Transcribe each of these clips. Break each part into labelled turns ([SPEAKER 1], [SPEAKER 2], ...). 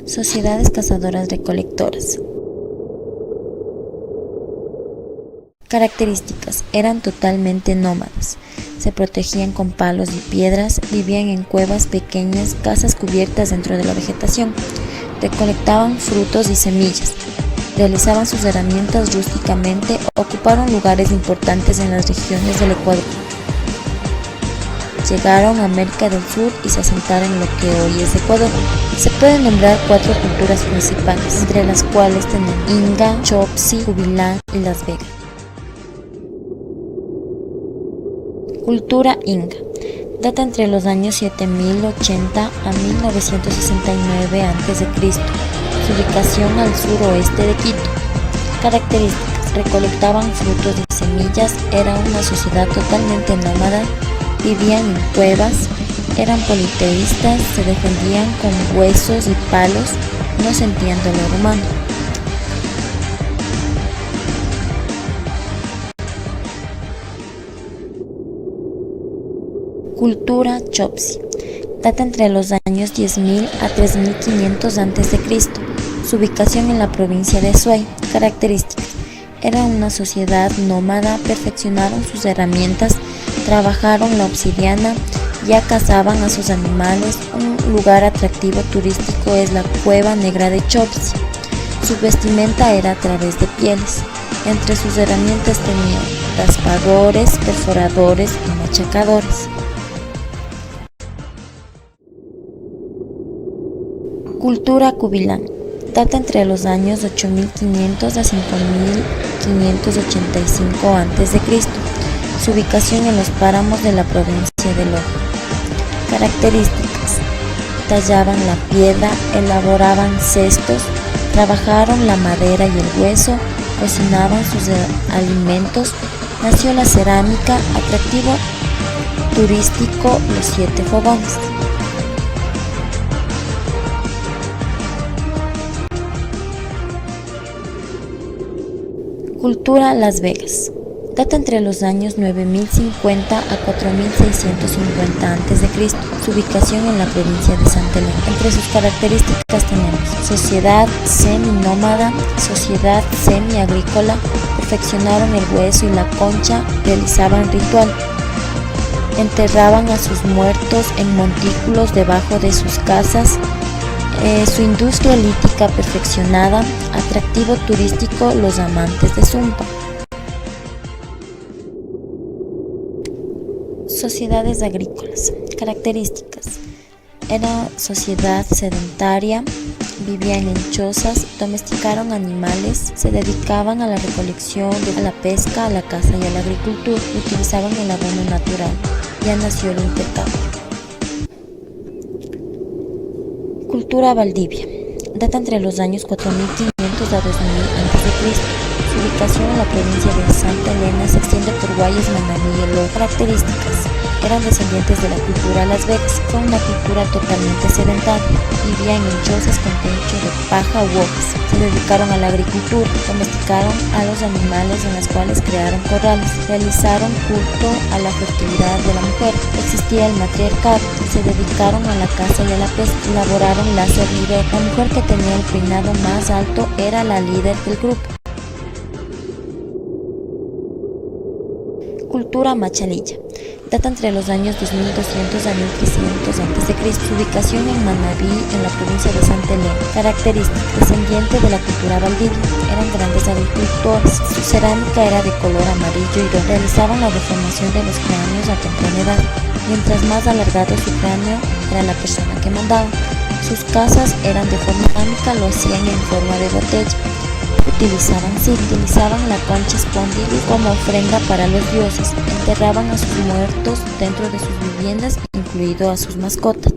[SPEAKER 1] Sociedades cazadoras-recolectoras. Características: eran totalmente nómadas, se protegían con palos y piedras, vivían en cuevas pequeñas, casas cubiertas dentro de la vegetación, recolectaban frutos y semillas, realizaban sus herramientas rústicamente, ocuparon lugares importantes en las regiones del Ecuador. Llegaron a América del Sur y se asentaron en lo que hoy es Ecuador. Se pueden nombrar 4 culturas principales, entre las cuales tenemos Inga, Chopsi, Kubilán y Las Vegas. Cultura Inga. Data entre los años 7080 a 1969 a.C. Su ubicación al suroeste de Quito. Características: recolectaban frutos y semillas, era una sociedad totalmente nómada, vivían en cuevas, eran politeístas, se defendían con huesos y palos, no sentían dolor humano. Cultura Chopsi. Data entre los años 10.000 a 3.500 a.C. Su ubicación en la provincia de Azuay. Características: era una sociedad nómada, perfeccionaron sus herramientas, trabajaron la obsidiana, ya cazaban a sus animales. Un lugar atractivo turístico es la Cueva Negra de Chopsi. Su vestimenta era a través de pieles. Entre sus herramientas tenían raspadores, perforadores y machacadores. Cultura Kubilán. Data entre los años 8500 a 5585 a.C. Su ubicación en los páramos de la provincia de Loja. Características: tallaban la piedra, elaboraban cestos, trabajaron la madera y el hueso, cocinaban sus alimentos, nació la cerámica, atractivo turístico los 7 fogones. Cultura Las Vegas. Data entre los años 9050 a 4650 a.C. Su ubicación en la provincia de Santa Elena. Entre sus características tenemos sociedad semi-nómada, sociedad semi-agrícola, perfeccionaron el hueso y la concha, realizaban ritual, enterraban a sus muertos en montículos debajo de sus casas. Su industria lítica perfeccionada, atractivo turístico los amantes de Zumpa. Sociedades agrícolas. Características: era sociedad sedentaria, vivían en chozas, domesticaron animales, se dedicaban a la recolección, a la pesca, a la caza y a la agricultura, utilizaban el abono natural. Ya nació el intercambio. Cultura Valdivia. Data entre los años 4500 a 2000 a.C. Su ubicación en la provincia de Santa Elena se extiende por Guayas, Manabí y Loja. Características: eran descendientes de la cultura Las Vegas. Fue una cultura totalmente sedentaria. Vivían en chozas con techo de paja u hojas. Se dedicaron a la agricultura. Domesticaron a los animales en las cuales crearon corrales. Realizaron culto a la fertilidad de la mujer. Existía el matriarcado. Se dedicaron a la caza y a la pesca. Elaboraron la cernidera. La mujer que tenía el peinado más alto era la líder del grupo. Cultura Machalilla. Data entre los años 2200 a 1300 a.C. Su ubicación en Manabí, en la provincia de Santa Elena. Características: descendiente de la cultura Valdivia, eran grandes agricultores. Su cerámica era de color amarillo y dorado. Realizaban la deformación de los cráneos a temprana edad. Mientras más alargado su cráneo, era la persona que mandaba. Sus casas eran de forma cerámica, lo hacían en forma de botella. Utilizaban la concha espóndil como ofrenda para los dioses, enterraban a sus muertos dentro de sus viviendas, incluido a sus mascotas.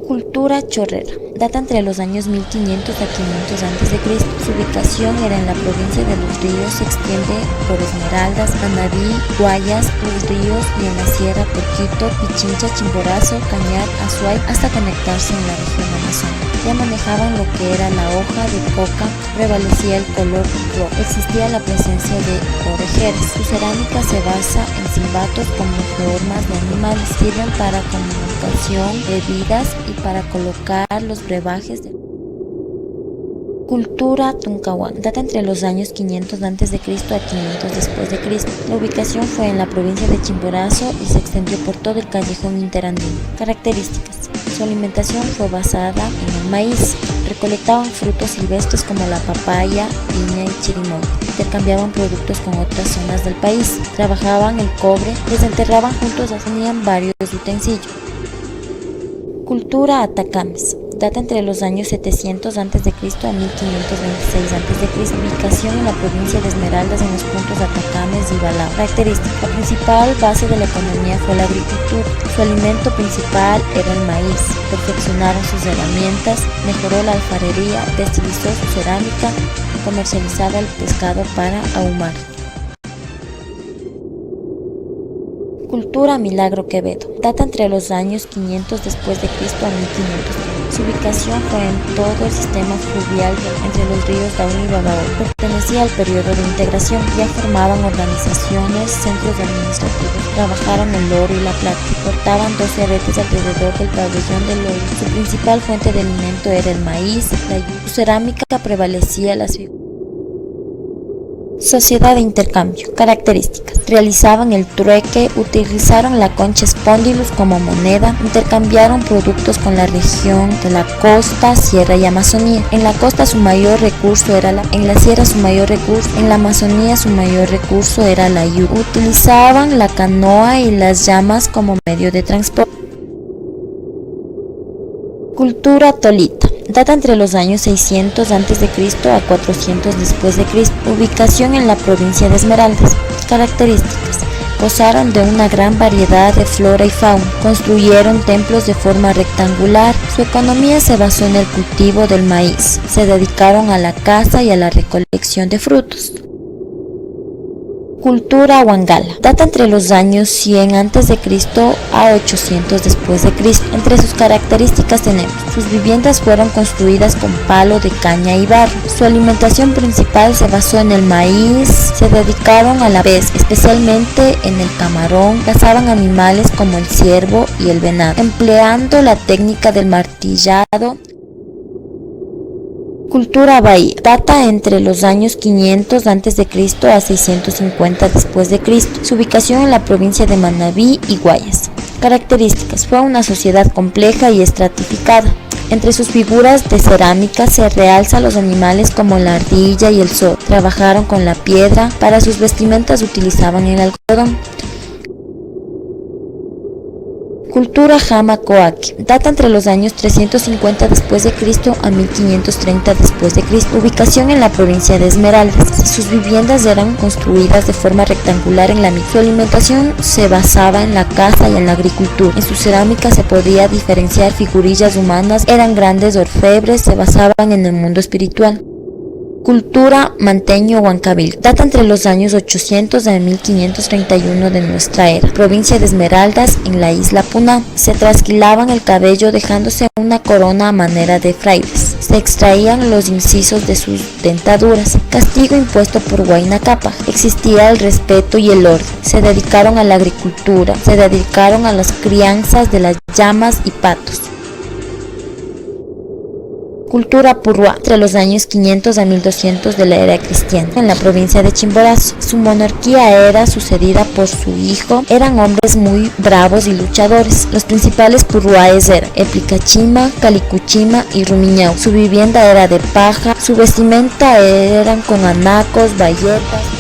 [SPEAKER 1] Cultura Chorrera. Data entre los años 1500 a 500 a.C. Su ubicación era en la provincia de Los Ríos, se extiende por Esmeraldas, Manabí, Guayas, Los Ríos y en la sierra por Quito, Pichincha, Chimborazo, Cañar, Azuay, hasta conectarse en la región amazónica. Ya manejaban lo que era la hoja de coca, prevalecía el color rojo, existía la presencia de orejeras. Su cerámica se basa en silbatos como formas de animales, sirven para comunicación, bebidas y para colocar los brebajes de Cultura Tuncahuán. Data entre los años 500 a.C. a 500 después de Cristo. La ubicación fue en la provincia de Chimborazo y se extendió por todo el callejón interandino. Características. Su alimentación fue basada en el maíz. Recolectaban frutos silvestres como la papaya, piña y chirimoya. Intercambiaban productos con otras zonas del país. Trabajaban el cobre, desenterraban juntos, hacían varios utensilios. Cultura Atacames. Data entre los años 700 a.C. a 1526 a.C. Ubicación en la provincia de Esmeraldas, en los puntos Atacames y Balao. Característica. La principal base de la economía fue la agricultura. Su alimento principal era el maíz. Perfeccionaron sus herramientas, mejoró la alfarería, destilizó su cerámica, comercializaba el pescado para ahumar. Cultura Milagro Quevedo. Data entre los años 500 después de Cristo a 1500. Su ubicación fue en todo el sistema fluvial entre los ríos Daule y Babahoyo. Pertenecía al periodo de integración. Ya formaban organizaciones, centros administrativos. Trabajaron el oro y la plata. Portaban 12 aretes alrededor del pabellón del oro. Su principal fuente de alimento era el maíz. Su cerámica prevalecía las figuras. Sociedad de intercambio. Características. Realizaban el trueque, utilizaron la concha espondylus como moneda, intercambiaron productos con la región de la costa, sierra y Amazonía. En la costa su mayor recurso era en la sierra su mayor recurso, en la Amazonía su mayor recurso era la yuca. Utilizaban la canoa y las llamas como medio de transporte. Cultura Tolita. Data entre los años 600 a.C. a 400 después de Cristo. Ubicación en la provincia de Esmeraldas. Características. Gozaron de una gran variedad de flora y fauna. Construyeron templos de forma rectangular. Su economía se basó en el cultivo del maíz. Se dedicaron a la caza y a la recolección de frutos. Cultura Huangala. Data entre los años 100 a.C. a 800 después de Cristo. Entre sus características tenemos: sus viviendas fueron construidas con palo de caña y barro. Su alimentación principal se basó en el maíz. Se dedicaron a la pesca, especialmente en el camarón. Cazaban animales como el ciervo y el venado, empleando la técnica del martillado. Cultura Bahía. Data entre los años 500 a.C. a 650 después de Cristo. Su ubicación en la provincia de Manabí y Guayas. Características. Fue una sociedad compleja y estratificada. Entre sus figuras de cerámica se realzan los animales como la ardilla y el zorro. Trabajaron con la piedra. Para sus vestimentas utilizaban el algodón. Cultura Jama-Coaqui. Data entre los años 350 después de Cristo a 1530 después de Cristo. Ubicación en la provincia de Esmeraldas. Sus viviendas eran construidas de forma rectangular en la mitad. Su alimentación se basaba en la caza y en la agricultura. En su cerámica se podía diferenciar figurillas humanas. Eran grandes orfebres, se basaban en el mundo espiritual. Cultura Manteño-Huancabil. Data entre los años 800 a 1531 de nuestra era. Provincia de Esmeraldas, en la isla Puná. Se trasquilaban el cabello dejándose una corona a manera de frailes. Se extraían los incisos de sus dentaduras. Castigo impuesto por Huayna Cápac. Existía el respeto y el orden. Se dedicaron a la agricultura. Se dedicaron a las crianzas de las llamas y patos. Cultura Purruá. Entre los años 500 a 1200 de la era cristiana, en la provincia de Chimborazo. Su monarquía era sucedida por su hijo. Eran hombres muy bravos y luchadores. Los principales purruáes eran Eplicachima, Calicuchima y Rumiñau. Su vivienda era de paja. Su vestimenta eran con anacos, bayetas.